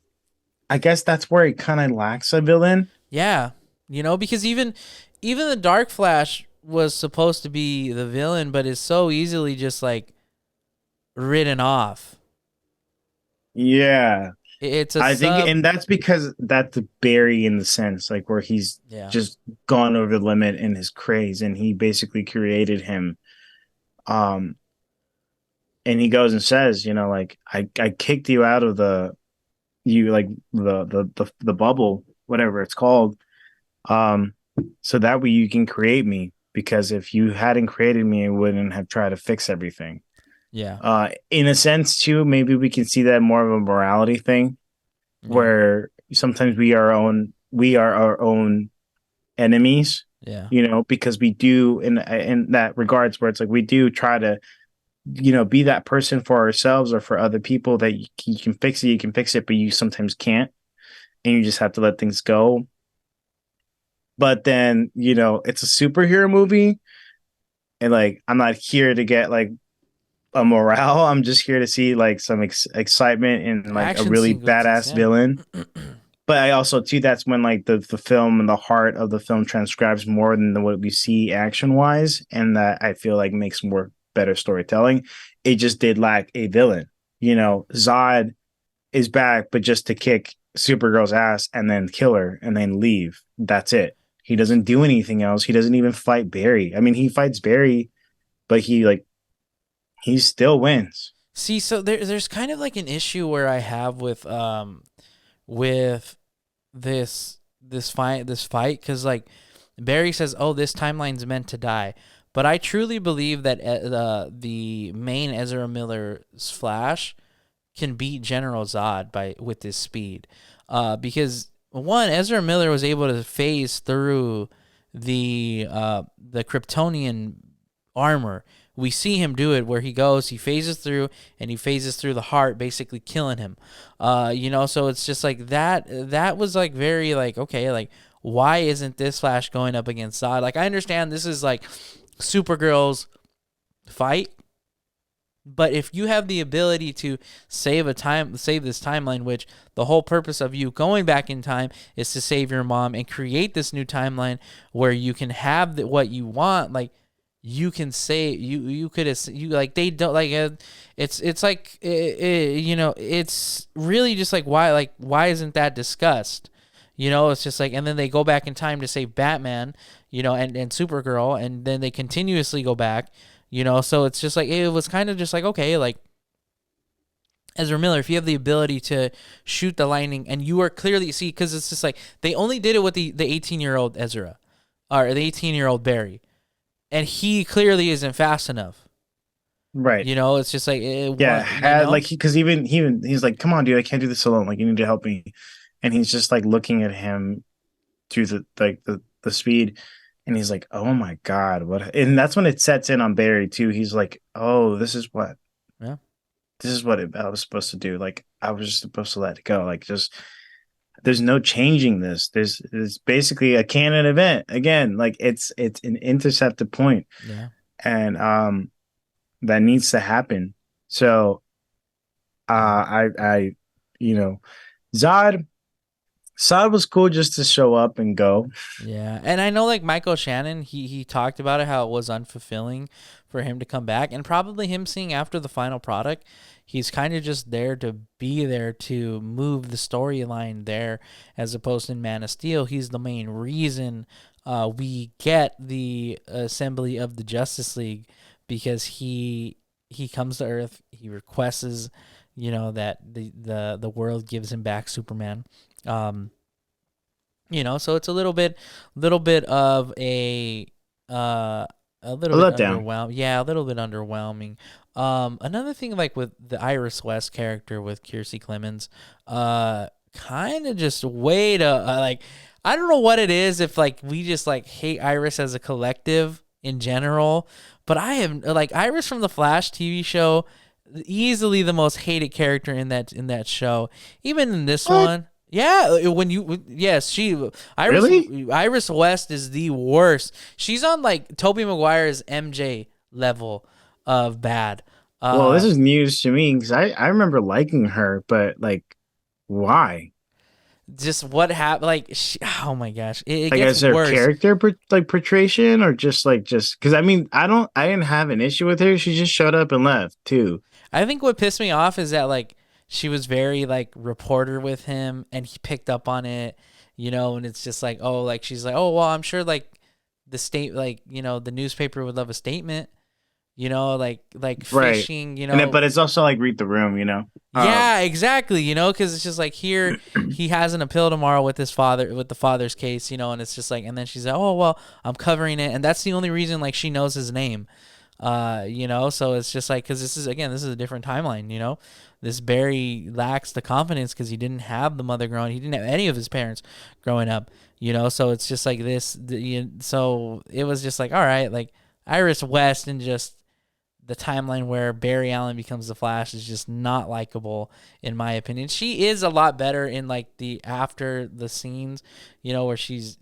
I guess that's where it kind of lacks a villain. yeah, because even the Dark Flash was supposed to be the villain, but is so easily just like written off. Yeah, It's a I think, sub. and that's because that's Barry in the sense, like where he's Yeah, just gone over the limit in his craze, and he basically created him. Um, and he goes and says, like I kicked you out of like the bubble, whatever it's called, um, so that way you can create me. Because if you hadn't created me, I wouldn't have tried to fix everything. yeah, In a sense, too, maybe we can see that more of a morality thing, yeah, where sometimes we are our own enemies, yeah. because we do, in that regards, where it's like we do try to, be that person for ourselves or for other people, that you can fix it, but you sometimes can't, and you just have to let things go. But then, it's a superhero movie, and like I'm not here to get like a morale. I'm just here to see like some excitement and like a Action really sequences. badass Yeah, villain. But I also too, that's when like the film and the heart of the film transcribes more than what we see action wise, and that I feel like makes more better storytelling. It just did lack a villain. Zod is back, but just to kick Supergirl's ass and then kill her and then leave. That's it. He doesn't do anything else. He doesn't even fight Barry. I mean, he fights Barry, but he still wins. see, so there's kind of like an issue where I have with this fight, because like Barry says, "Oh, this timeline's meant to die," but I truly believe that the main Ezra Miller's Flash can beat General Zod with his speed, because one, Ezra Miller was able to phase through the Kryptonian armor. We see him do it, where he goes, he phases through, and he phases through the heart, basically killing him. So it's just like that. That was like very like, okay, like why isn't this Flash going up against Zod? Like, I understand this is like Supergirl's fight, but if you have the ability to save this timeline, which the whole purpose of you going back in time is to save your mom and create this new timeline where you can have what you want, like you can say you could you like they don't like it's like it's really just like, why isn't that discussed? It's just like, and then they go back in time to save Batman, and Supergirl, and then they continuously go back. So it's just like, it was kind of just like, okay, like Ezra Miller, if you have the ability to shoot the lightning, and you are clearly, see, because it's just like they only did it with the 18-year-old Ezra, or the 18-year-old Barry, and he clearly isn't fast enough. Right. You know, it's just like Yeah, what you had know. like because he's like, come on, dude, I can't do this alone. Like, you need to help me. And he's just like looking at him through the speed, and he's like, oh my god, what? And that's when it sets in on Barry too. He's like, oh, Yeah, I was supposed to do. Like, I was just supposed to let it go. Like, just there's no changing this. There's basically a canon event again. Like, it's an intercepted point, yeah, and that needs to happen. So yeah. I you know, Zod Zod was cool just to show up and go. Yeah, and I know like Michael Shannon, he talked about it how it was unfulfilling for him to come back, and probably him seeing after the final product, he's kind of just there to be there to move the storyline there, as opposed to in Man of Steel, he's the main reason we get the assembly of the Justice League because he comes to Earth, he requests, you know, that the world gives him back Superman. Um, you know, so it's little bit of a A little bit letdown. underwhelming. Yeah, a little bit underwhelming. Another thing like with the Iris West character with Kiersey Clemens, kind of just way to like, I don't know what it is if like we just like hate Iris as a collective in general, but I have like Iris from the Flash TV show, easily the most hated character in that show. Even in this What? one, yeah, when you yes, she Iris Really? Iris West is the worst. She's on like Tobey Maguire's MJ level of bad. Well, this Uh, is news to me because I remember liking her, but like, why? just what happened? Like, oh my gosh, it Like, gets is there worse. character like portrayal, or just because I mean, I didn't have an issue with her. She just showed up and left too. I think what pissed me off is that like she was very like reporter with him, and he picked up on it, you know, and it's just like oh, like she's like oh well, I'm sure like the state like you know the newspaper would love a statement, you know, like Right. fishing, you And then, know. but it's also like read the room, you know. Yeah, exactly. You know, because it's just like here he has an appeal tomorrow with his father, with the father's case, you know, and it's just like, and then she's like, oh well, I'm covering it, and that's the only reason like she knows his name, you know. So it's just like because this is a different timeline, you know. This Barry lacks the confidence because he didn't have the mother growing, he didn't have any of his parents growing up, you know. So it's just like this, so it was just like all right, like Iris West and just the timeline where Barry Allen becomes the Flash is just not likable in my opinion. She is a lot better in like the after the scenes, you know, where she's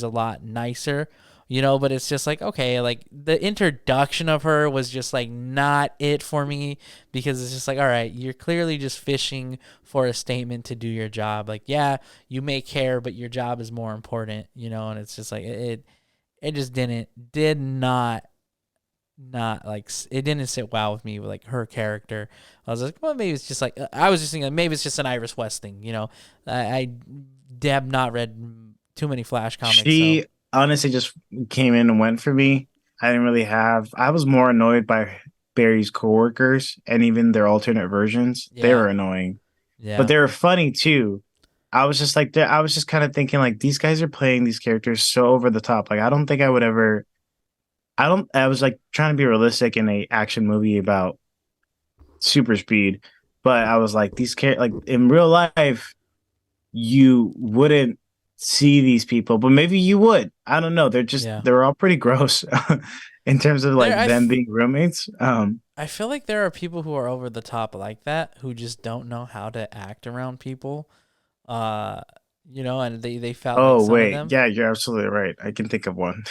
a lot nicer, you know, but it's just like okay, like the introduction of her was just like not it for me because it's just like all right, you're clearly just fishing for a statement to do your job. Like yeah, you may care, but your job is more important, you know, and it's just like it just did not like it didn't sit well with me with like her character. I was like, well, maybe it's just like I was just thinking like, maybe it's just an Iris West thing, you know. I have not read too many Flash comics, so She honestly just came in and went for me. I didn't really have. I was more annoyed by Barry's coworkers and even their alternate versions. They yeah, were annoying, but yeah, they were funny too. I was just like, I was just kind of thinking like these guys are playing these characters so over the top. Like, I don't think I would ever. I don't. I was like trying to be realistic in a action movie about super speed, but I was like like in real life you wouldn't see these people, but maybe you would. I don't know. yeah. They're all pretty gross in terms of There, like them being roommates. I feel like there are people who are over the top like that who just don't know how to act around people. Uh, you know, and they felt like Oh some of wait, them. yeah, you're absolutely right. I can think of one.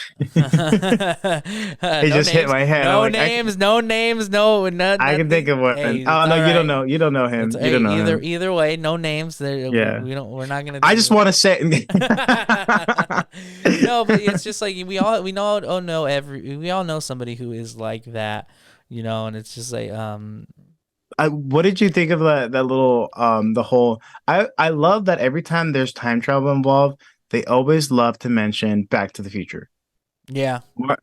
It No just hit names, my head. I'm no like, names, no names, no I can think nothing. of one. Hey, Oh it's no, all you don't right. know. You don't know It's him. You hey, don't know him. either way, no names. There, Yeah. we're not gonna I do just that. want to say. No, but it's just like we all know somebody who is like that, you know, and it's just like What did you think of that little the whole I love that every time there's time travel involved, they always love to mention Back to the Future. yeah.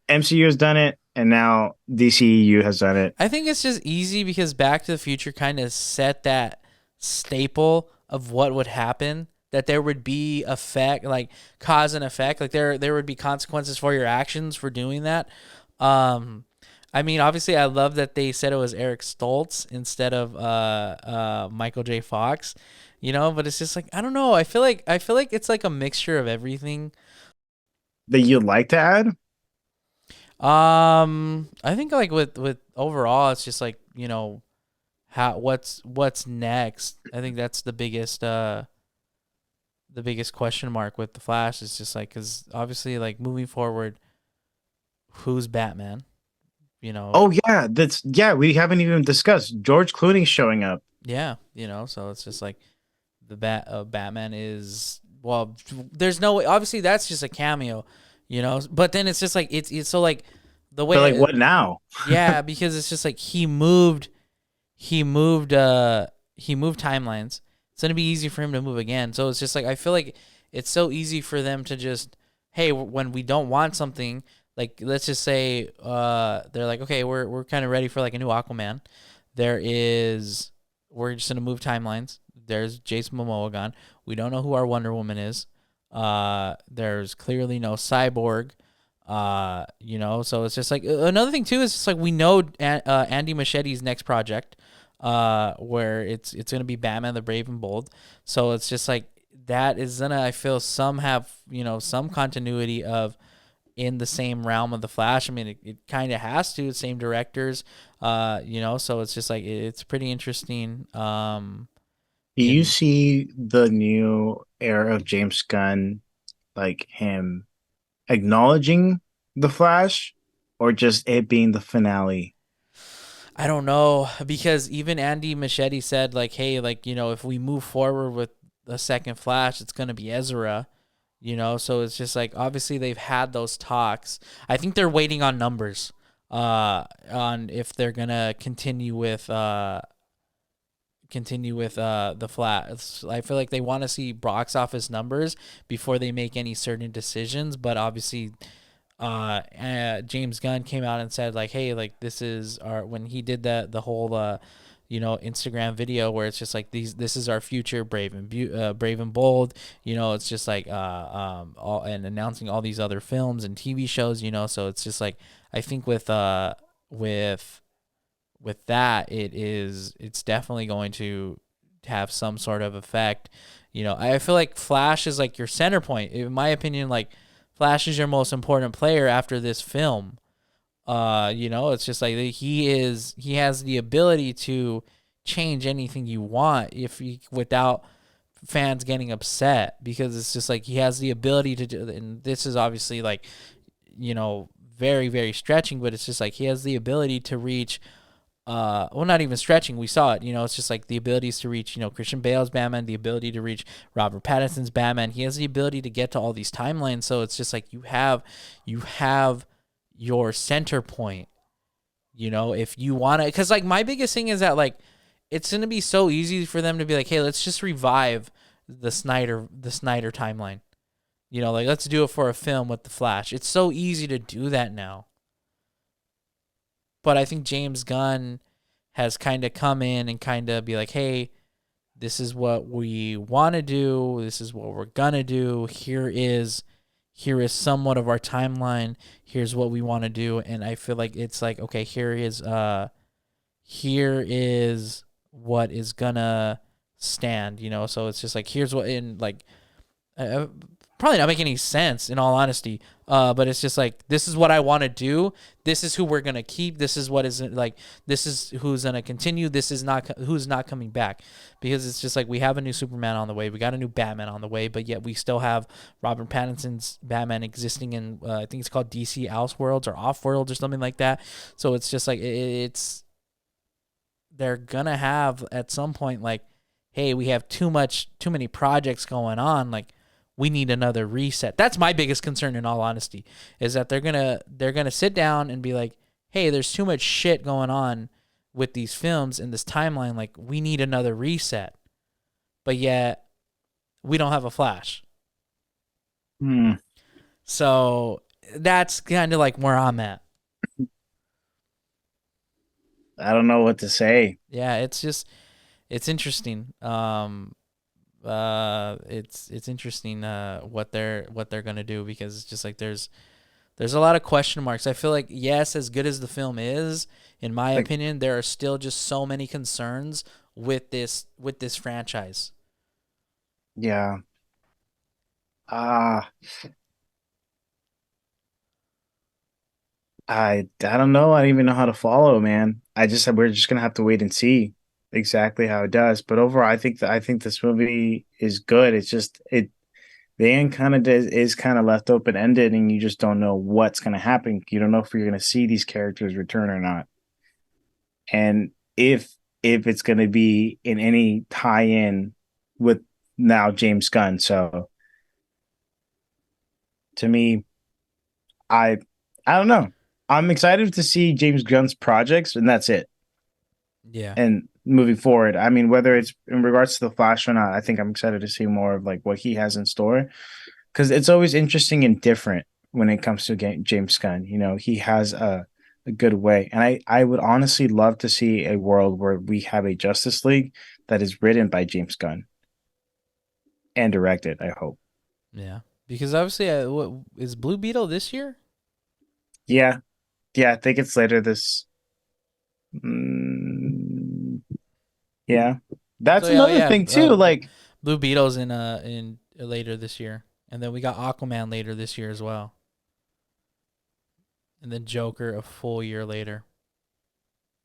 MCU has done it, and now DCEU has done it. I think it's just easy because Back to the Future kind of set that staple of what would happen. That there would be effect, like cause and effect, like there would be consequences for your actions for doing that. Um, I mean, obviously, I love that they said it was Eric Stoltz instead of Michael J. Fox, But it's just like I don't know. I feel like it's like a mixture of everything. that you'd like to add? I think like with overall, it's just like how what's next. I think that's the biggest question mark with the Flash is just like because obviously like moving forward, who's Batman? You know, Oh yeah, that's yeah. We haven't even discussed George Clooney showing up. yeah, so it's just like the Batman is well. There's no way. Obviously, that's just a cameo, But then it's just like it's so like the But like, way, what now? yeah, because it's just like he moved he moved timelines. It's gonna be easy for him to move again. So it's just like I feel like it's so easy for them to just hey when we don't want something like let's just say they're like okay we're kind of ready for like a new Aquaman. There is we're just gonna move timelines. There's Jason Momoa gone. We don't know who our Wonder Woman is. There's clearly no Cyborg. So it's just like another thing too is just like we know Andy Machete's next project, where it's gonna be Batman the Brave and Bold. So it's just like that is gonna I feel some have some continuity of in the same realm of the Flash. I mean, it kind of has to same directors, So it's just like it's pretty interesting. Do you In see the new era of James Gunn, like him acknowledging the Flash, or just it being the finale? I don't know because even Andy Machete said like, hey, like if we move forward with the second Flash, it's gonna be Ezra. So it's just like obviously they've had those talks. I think they're waiting on numbers, on if they're gonna continue with the flat. I feel like they want to see box office numbers before they make any certain decisions. But obviously, James Gunn came out and said like, hey, like this is our when he did the whole Instagram video where it's just like this is our future Brave and Bold. It's just like all and announcing all these other films and TV shows. So it's just like I think with that it's definitely going to have some sort of effect. I feel like Flash is like your center point in my opinion. Like Flash is your most important player after this film. It's just like he has the ability to change anything you want if he, without fans getting upset, because it's just like he has the ability to do. And this is obviously like very very stretching, but it's just like he has the ability to reach well, not even stretching. We saw it. It's just like the abilities to reach, Christian Bale's Batman, the ability to reach Robert Pattinson's Batman. He has the ability to get to all these timelines. So it's just like you have your center point. If you want to, because like my biggest thing is that like it's gonna be so easy for them to be like, hey, let's just revive the Snyder timeline. Like let's do it for a film with the Flash. It's so easy to do that now. But I think James Gunn has kind of come in and kind of be like, hey, this is what we want to do. This is what we're gonna do. Here is somewhat of our timeline. Here's what we want to do. And I feel like it's like, okay, here is what is gonna stand. So it's just like here's what in like probably not making any sense in all honesty. But it's just like this is what I want to do. This is who we're gonna keep. This is what is like. This is who's gonna continue. This is not who's not coming back, because it's just like we have a new Superman on the way. We got a new Batman on the way, but yet we still have Robert Pattinson's Batman existing in I think it's called DC Elseworlds or Off Worlds or something like that. So it's just like it's they're gonna have at some point like, hey, we have too many projects going on. Like we need another reset. That's my biggest concern in all honesty, is that they're gonna sit down and be like, hey, there's too much shit going on with these films in this timeline. Like we need another reset, but yet we don't have a Flash. Hmm. So that's kind of like where I'm at. I don't know what to say. Yeah, it's interesting. It's interesting what they're gonna do, because it's just like There's a lot of question marks. I feel like yes, as good as the film is, in my Like, opinion, there are still just so many concerns with this franchise. yeah. Ah, I don't know. I don't even know how to follow, man. I just we're just gonna have to wait and see exactly how it does. But overall, I think this movie is good. It's just the end kind of is kind of left open ended, and you just don't know what's gonna happen. You don't know if you're gonna see these characters return or not, and if it's gonna be in any tie in with now James Gunn. So to me, I I don't know. I'm excited to see James Gunn's projects, and that's it. Yeah. And moving forward, I mean, whether it's in regards to the Flash or not, I think I'm excited to see more of like what he has in store because it's always interesting and different when it comes to James Gunn. You know, he has a good way, and I would honestly love to see a world where we have a Justice League that is written by James Gunn and directed. I hope. Yeah. Because obviously, what is Blue Beetle this year? Yeah, yeah. I think it's later this. Mm, yeah, So that's yeah, oh another yeah, thing too. Like, Blue Beetle's in later this year, and then we got Aquaman later this year as well, and then Joker a full year later.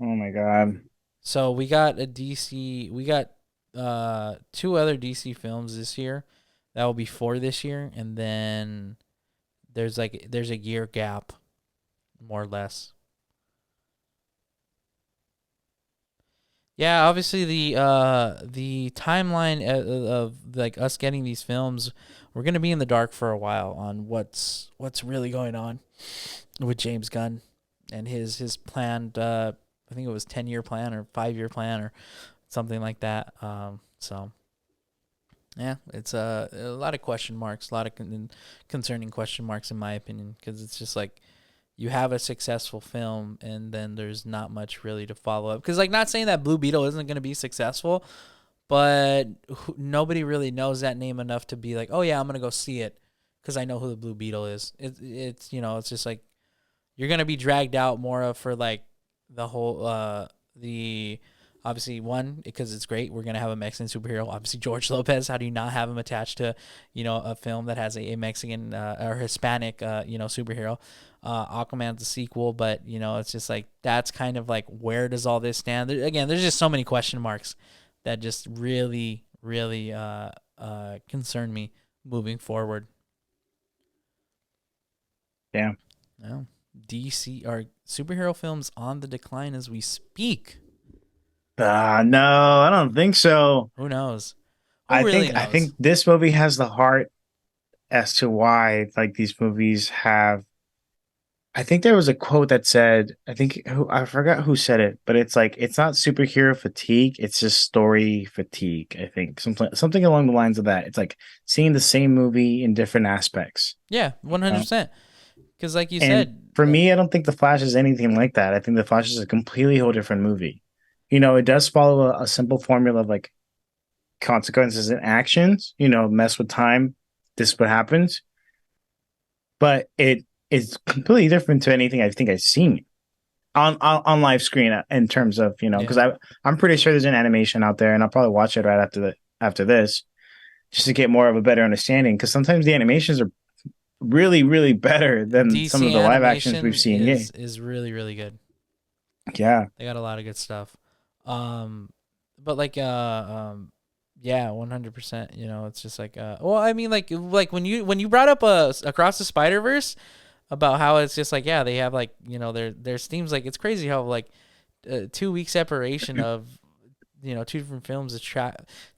oh my god. So we got a DC. We got two other DC films this year that will be for this year, and then there's a year gap, more or less. Yeah, obviously the timeline of like us getting these films, we're gonna be in the dark for a while on what's really going on with James Gunn and his planned I think it was 10-year plan or 5-year plan or something like that. So yeah, it's a lot of question marks, a lot of concerning question marks in my opinion, because it's just like you have a successful film and then there's not much really to follow up. Because like, not saying that Blue Beetle isn't going to be successful, but nobody really knows that name enough to be like, oh yeah, I'm gonna go see it because I know who the Blue Beetle is. It's it's just like you're gonna be dragged out more of for like the whole the obviously one because it's great. We're gonna have a Mexican superhero. Obviously George Lopez. How do you not have him attached to a film that has a Mexican or Hispanic superhero? Aquaman's a sequel, but it's just like that's kind of like where does all this stand? Again, there's just so many question marks that just really, really concern me moving forward. Yeah. Yeah. DC or superhero films on the decline as we speak. No, I don't think so. Who knows? Who really I knows? think this movie has the heart as to why like these movies have. I think there was a quote that said, I forgot who said it, but it's like it's not superhero fatigue, it's just story fatigue. I think something along the lines of that. It's like seeing the same movie in different aspects. Yeah, You know? 100%. Because, like you And said, for me, I don't think The Flash is anything like that. I think The Flash is a completely whole different movie. You know, it does follow a simple formula of like consequences and actions, mess with time, this is what happens. But it is completely different to anything I think I've seen on live screen in terms of, because yeah, I'm pretty sure there's an animation out there and I'll probably watch it right after this just to get more of a better understanding. Because sometimes the animations are really, really better than some DC of the live actions we've animation seen. Yeah. is really really good. Yeah. They got a lot of good stuff. Um, but like yeah, 100%. It's just like well, I mean, like when you brought up Across the Spider Verse about how it's just like yeah they have like there seems like it's crazy how like 2 week separation of two different films is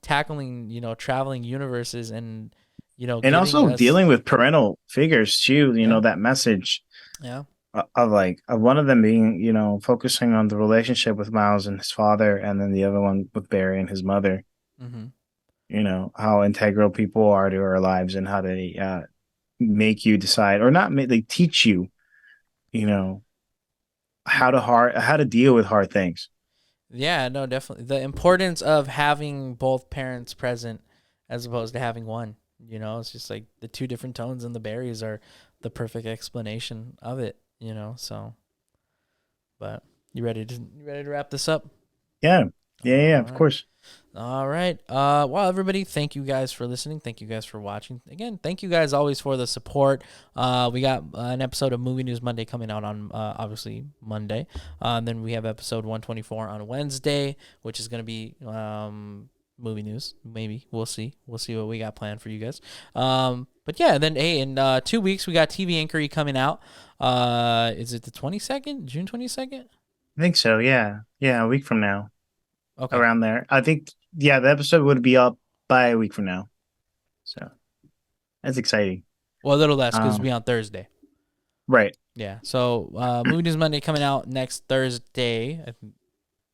tackling traveling universes and And getting also us dealing with parental figures too, yeah that message yeah of like of one of them being, focusing on the relationship with Miles and his father, and then the other one with Barry and his mother. mm-hmm. How integral people are to our lives and how they make you decide or not make they teach you, you know, how to deal with hard things. Yeah, no, definitely the importance of having both parents present as opposed to having one. It's just like the two different tones and the berries are the perfect explanation of it, you know. So, but you ready to wrap this up? Yeah. Yeah, All yeah, of right. course. All right. Well, everybody, thank you guys for listening. Thank you guys for watching. Again, thank you guys always for the support. We got an episode of Movie News Monday coming out on obviously Monday. Then we have episode 124 on Wednesday, which is going to be movie news. Maybe we'll see. We'll see what we got planned for you guys. But yeah, then hey, in 2 weeks we got TV Inquiry coming out. Is it the 22nd, June 22nd? I think so, yeah. Yeah, a week from now. Okay. Around there. I think, yeah, the episode would be up by a week from now. So that's exciting. Well, a little less because it'll Um, be on Thursday. right. Yeah. So Movie News Monday coming out next Thursday. I'm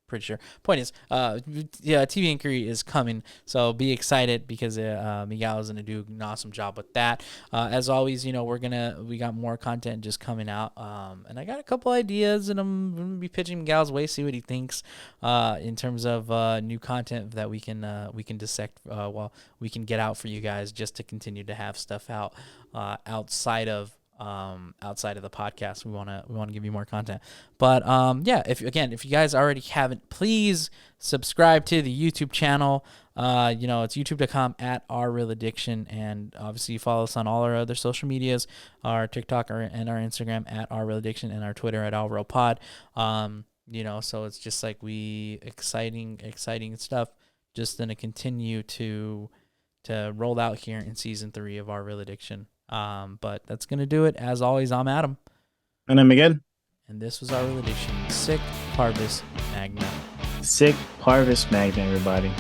pretty sure. Point is, yeah, TV Inquiry is coming. So be excited because Miguel is gonna do an awesome job with that. As always, you know, we got more content just coming out. And I got a couple ideas, and I'm gonna be pitching Miguel's way, see what he thinks. In terms of new content that we can dissect. Well, we can get out for you guys just to continue to have stuff out outside of the podcast. We want to give you more content. But yeah, if you guys already haven't, please subscribe to the YouTube channel. It's youtube.com at Our Real Addiction, and obviously follow us on all our other social medias, our TikTok and our Instagram at Our Real Addiction, and our Twitter at Our Real Pod. So it's just like exciting stuff just gonna continue to roll out here in season 3 of Our Real Addiction. But that's going to do it. As always, I'm Adam. And then Miguel. And this was Our Real Addiction, Sick Parvis Magna. Sick Parvis Magna, everybody.